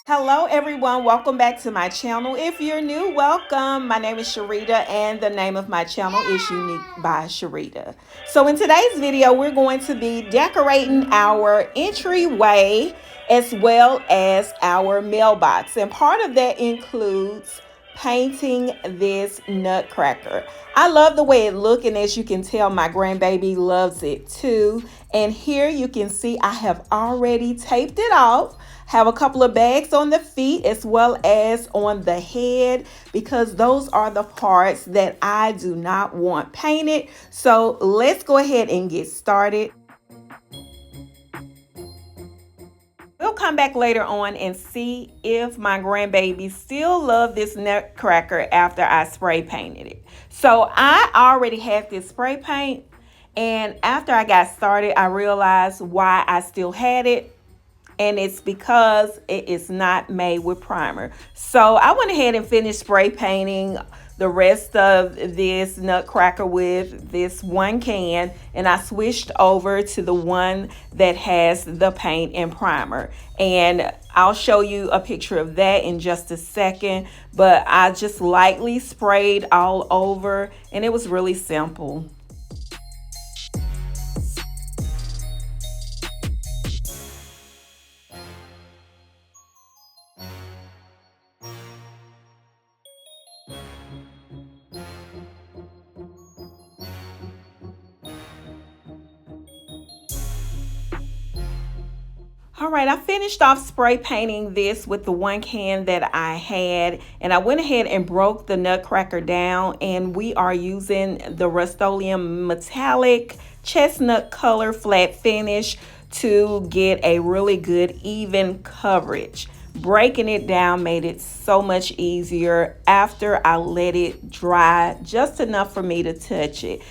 Hello, everyone. Welcome back to my channel. If you're new, welcome. My name is Sharita, and the name of my channel is Unique by Sharita. So, in today's video, we're going to be decorating our entryway as well as our mailbox. And part of that includes painting this nutcracker. I love the way it looks, and as you can tell, my grandbaby loves it too. And here you can see I have already taped it off. Have a couple of bags on the feet as well as on the head, because those are the parts that I do not want painted. So let's go ahead and get started. We'll come back later on and see if my grandbaby still love this nutcracker after I spray painted it. So I already had this spray paint, and after I got started, I realized why I still had it. And it's because it is not made with primer. So I went ahead and finished spray painting the rest of this nutcracker with this one can, and I switched over to the one that has the paint and primer. And I'll show you a picture of that in just a second, but I just lightly sprayed all over, and it was really simple. All right, I finished off spray painting this with the one can that I had, and I went ahead and broke the nutcracker down, and we are using the Rust-Oleum metallic chestnut color flat finish to get a really good even coverage. Breaking it down made it so much easier after I let it dry just enough for me to touch it.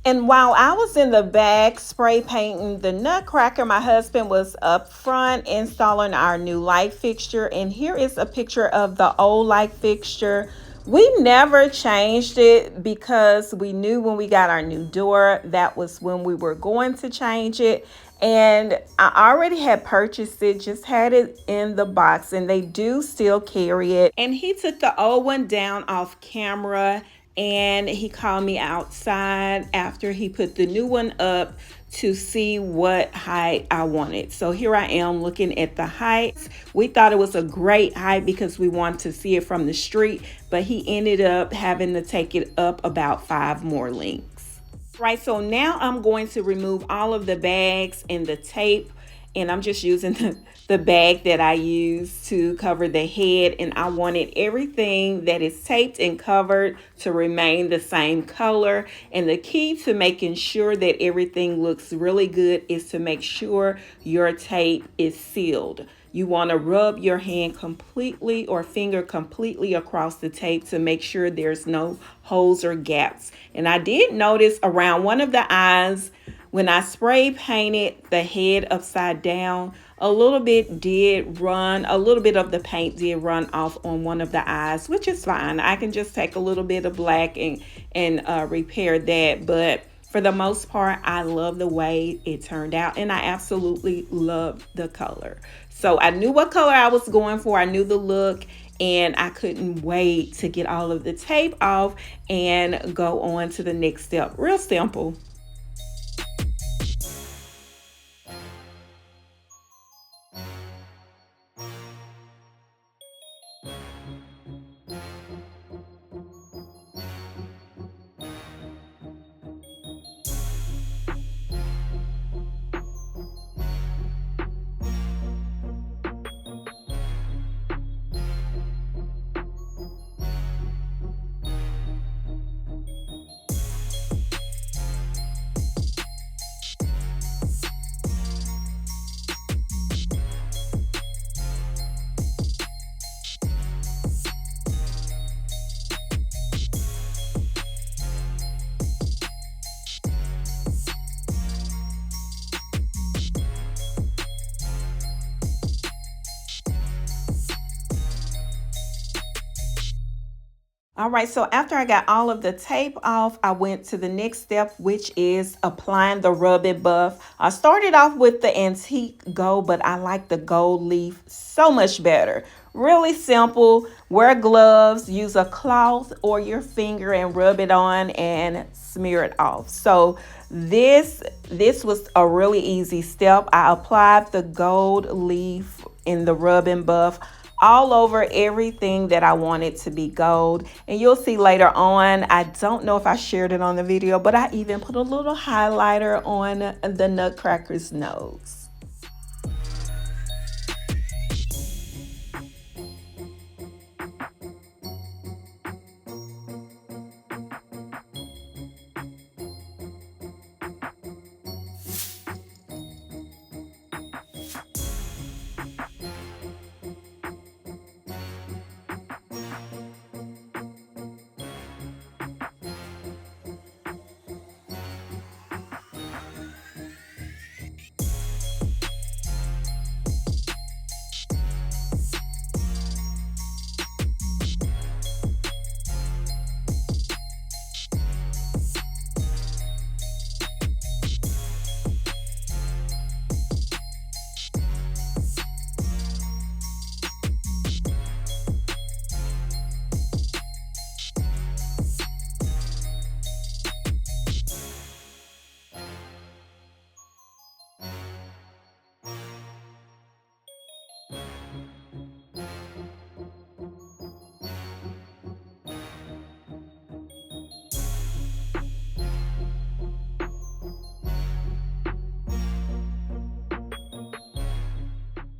And while I was in the back spray painting the nutcracker, my husband was up front installing our new light fixture. And here is a picture of the old light fixture. We never changed it because we knew when we got our new door, that was when we were going to change it. And I already had purchased it, just had it in the box, and they do still carry it. And he took the old one down off camera, and he called me outside after he put the new one up to see what height I wanted. So here I am looking at the height. We thought it was a great height because we wanted to see it from the street, but he ended up having to take it up about 5 more lengths. Right, so now I'm going to remove all of the bags and the tape, and I'm just using the bag that I used to cover the head, and I wanted everything that is taped and covered to remain the same color. And the key to making sure that everything looks really good is to make sure your tape is sealed. You want to rub your hand completely or finger completely across the tape to make sure there's no holes or gaps. And I did notice around one of the eyes, when I spray painted the head upside down, a little bit of the paint did run off on one of the eyes, which is fine. I can just take a little bit of black and repair that. But for the most part, I love the way it turned out, and I absolutely love the color. So I knew what color I was going for. I knew the look, and I couldn't wait to get all of the tape off and go on to the next step. Real simple. All right, so after I got all of the tape off, I went to the next step, which is applying the rub and buff. I started off with the antique gold, but I like the gold leaf so much better. Really simple. Wear gloves, use a cloth or your finger and rub it on and smear it off. So this was a really easy step. I applied the gold leaf in the rub and buff all over everything that I wanted to be gold. And you'll see later on, I don't know if I shared it on the video, but I even put a little highlighter on the Nutcracker's nose.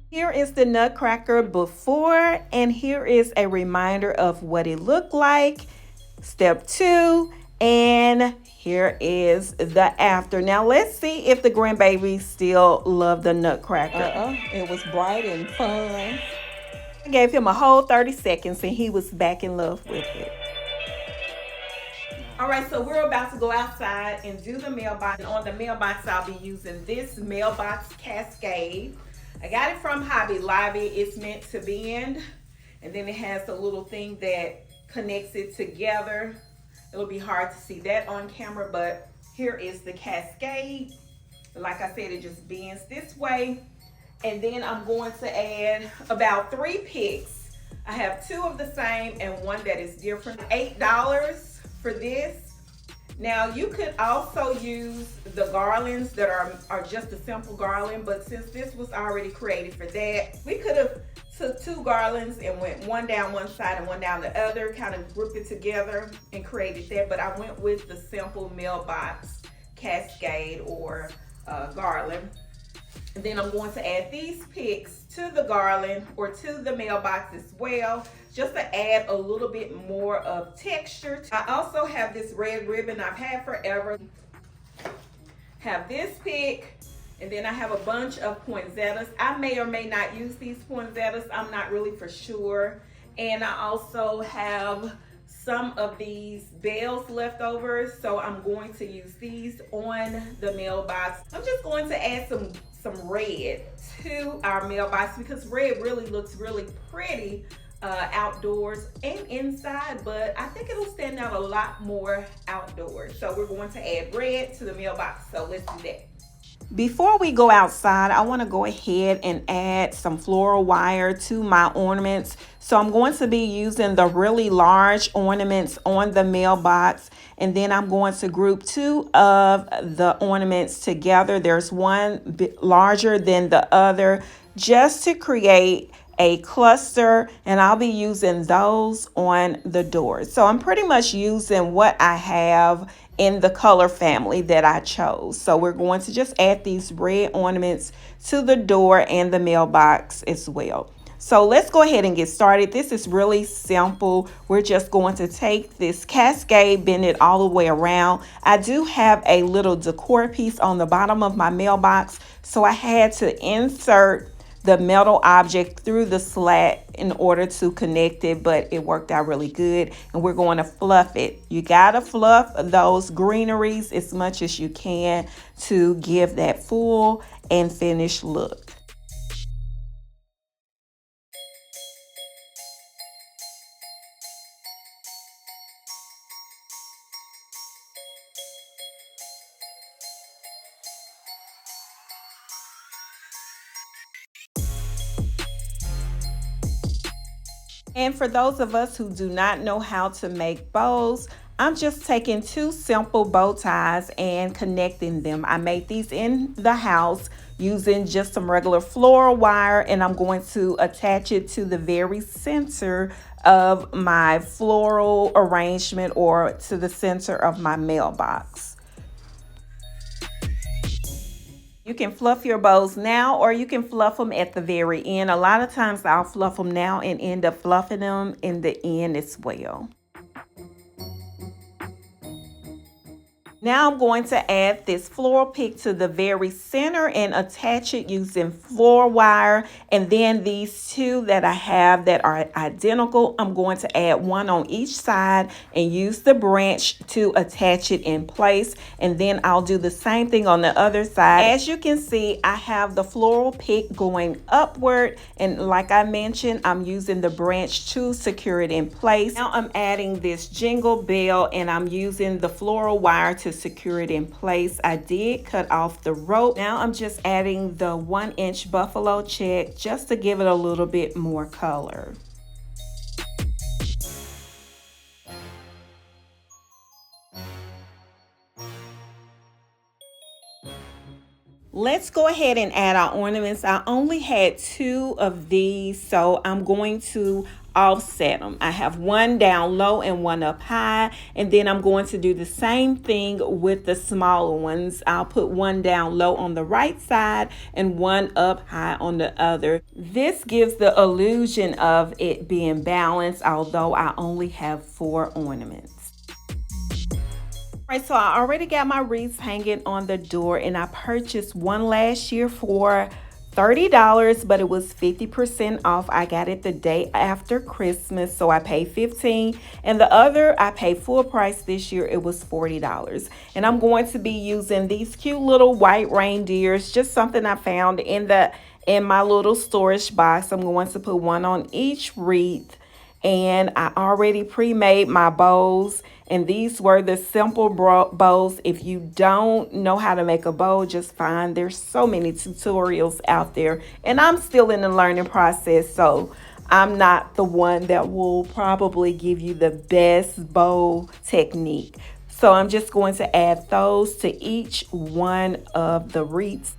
Here is the Nutcracker before, and here is a reminder of what it looked like. Step 2, and here is the after. Now let's see if the grandbabies still love the Nutcracker. It was bright and fun. I gave him a whole 30 seconds and he was back in love with it. All right, so we're about to go outside and do the mailbox. On the mailbox, I'll be using this mailbox cascade. I got it from Hobby Lobby. It's meant to bend, and then it has a little thing that connects it together. It'll be hard to see that on camera, but here is the cascade. Like I said, it just bends this way. And then I'm going to add about 3 picks. I have 2 of the same and 1 that is different. $8 for this. Now you could also use the garlands that are just a simple garland, but since this was already created for that, we could have took 2 garlands and went one down one side and one down the other, kind of grouped it together and created that. But I went with the simple mailbox cascade or garland. And then I'm going to add these picks to the garland or to the mailbox as well, just to add a little bit more of texture. I also have this red ribbon I've had forever. Have this pick, and then I have a bunch of poinsettias. I may or may not use these poinsettias. I'm not really for sure. And I also have some of these bells left over, so I'm going to use these on the mailbox. I'm just going to add some red to our mailbox because red really looks really pretty outdoors and inside, but I think it'll stand out a lot more outdoors. So we're going to add red to the mailbox, so let's do that. Before we go outside, I want to go ahead and add some floral wire to my ornaments. So I'm going to be using the really large ornaments on the mailbox, and then I'm going to group 2 of the ornaments together. There's one bit larger than the other just to create a cluster, and I'll be using those on the doors. So I'm pretty much using what I have in the color family that I chose. So we're going to just add these red ornaments to the door and the mailbox as well. So let's go ahead and get started. This is really simple. We're just going to take this cascade, bend it all the way around. I do have a little decor piece on the bottom of my mailbox, so I had to insert the metal object through the slat in order to connect it, but it worked out really good. And we're going to fluff it. You gotta fluff those greeneries as much as you can to give that full and finished look. And for those of us who do not know how to make bows, I'm just taking two simple bow ties and connecting them. I made these in the house using just some regular floral wire, and I'm going to attach it to the very center of my floral arrangement or to the center of my mailbox. You can fluff your bows now or you can fluff them at the very end. A lot of times I'll fluff them now and end up fluffing them in the end as well. Now I'm going to add this floral pick to the very center and attach it using floral wire. And then these two that I have that are identical, I'm going to add one on each side and use the branch to attach it in place. And then I'll do the same thing on the other side. As you can see, I have the floral pick going upward. And like I mentioned, I'm using the branch to secure it in place. Now I'm adding this jingle bell and I'm using the floral wire to secure it in place. I did cut off the rope. Now I'm just adding the 1-inch buffalo check just to give it a little bit more color. Let's go ahead and add our ornaments. I only had 2 of these, so I'm going to offset them. I have one down low and one up high, and then I'm going to do the same thing with the smaller ones. I'll put one down low on the right side and one up high on the other. This gives the illusion of it being balanced, although I only have 4 ornaments. Right, so I already got my wreaths hanging on the door, and I purchased one last year for $30, but it was 50% off. I got it the day after Christmas, so I paid $15, and the other I paid full price this year. It was $40, and I'm going to be using these cute little white reindeers, just something I found in my little storage box. I'm going to put one on each wreath, and I already pre-made my bows, and these were the simple bows. If you don't know how to make a bow, just find there's so many tutorials out there, and I'm still in the learning process, so I'm not the one that will probably give you the best bow technique. So I'm just going to add those to each one of the wreaths.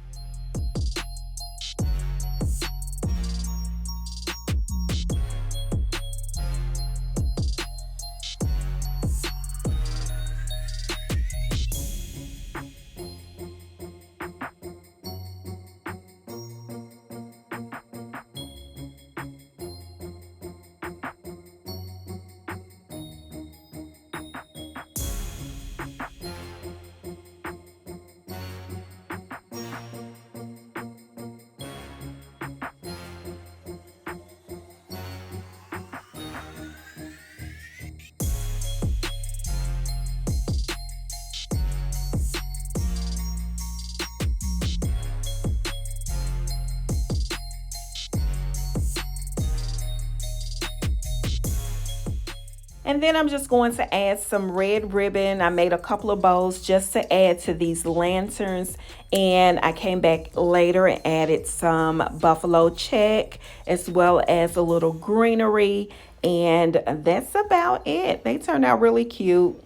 And then I'm just going to add some red ribbon. I made a couple of bows just to add to these lanterns. And I came back later and added some buffalo check as well as a little greenery. And that's about it. They turned out really cute.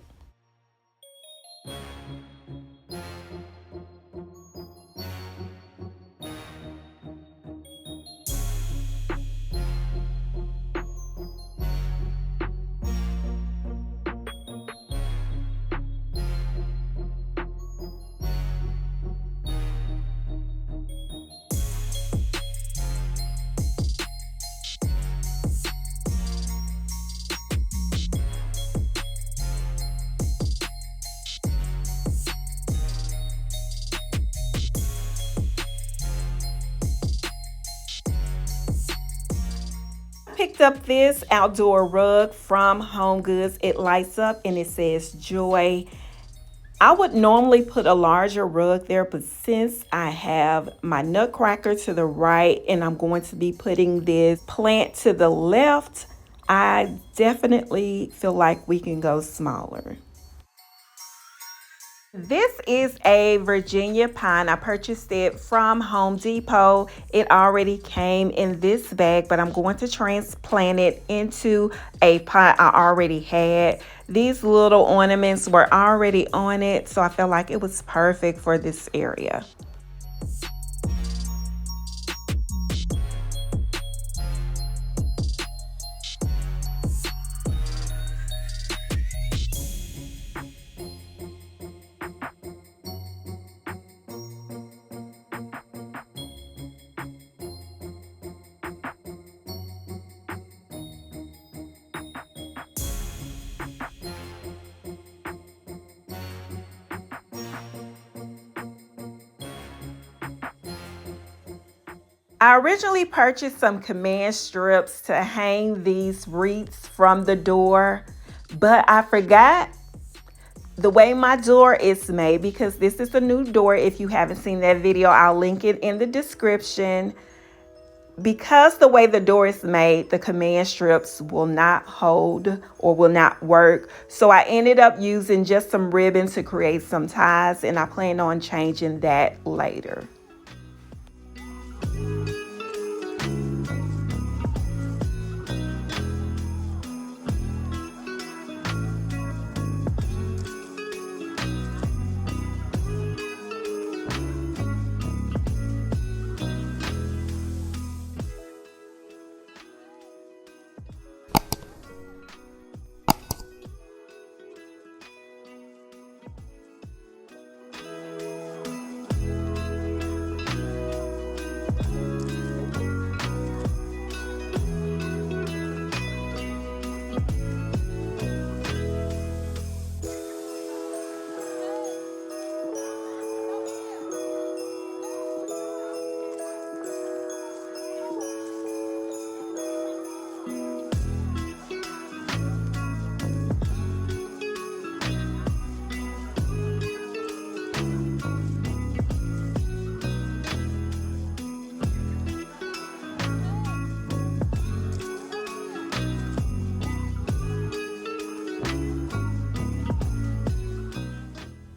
Picked up this outdoor rug from Home Goods. It lights up and it says joy. I would normally put a larger rug there, but since I have my Nutcracker to the right and I'm going to be putting this plant to the left, I definitely feel like we can go smaller. This is a Virginia pine. I purchased it from Home Depot. It already came in this bag, but I'm going to transplant it into a pot I already had. These little ornaments were already on it, so I felt like it was perfect for this area. I originally purchased some command strips to hang these wreaths from the door, but I forgot the way my door is made, because this is a new door. If you haven't seen that video, I'll link it in the description. Because the way the door is made, the command strips will not hold or will not work. So I ended up using just some ribbon to create some ties, and I plan on changing that later.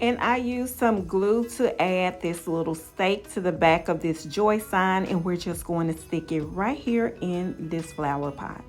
And I used some glue to add this little stake to the back of this joy sign, and we're just going to stick it right here in this flower pot.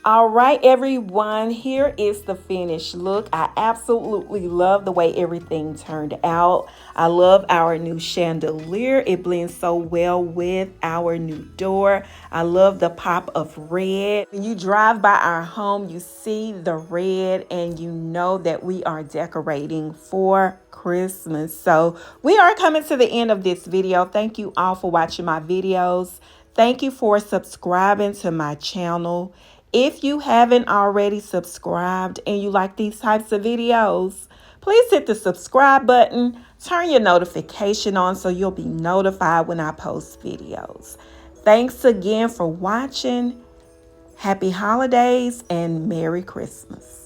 All right, everyone, here is the finished look. I absolutely love the way everything turned out. I love our new chandelier. It blends so well with our new door. I love the pop of red. When you drive by our home, you see the red and you know that we are decorating for Christmas. So we are coming to the end of this video. Thank you all for watching my videos. Thank you for subscribing to my channel. If you haven't already subscribed and you like these types of videos, please hit the subscribe button, turn your notification on so you'll be notified when I post videos. Thanks again for watching. Happy holidays and Merry Christmas.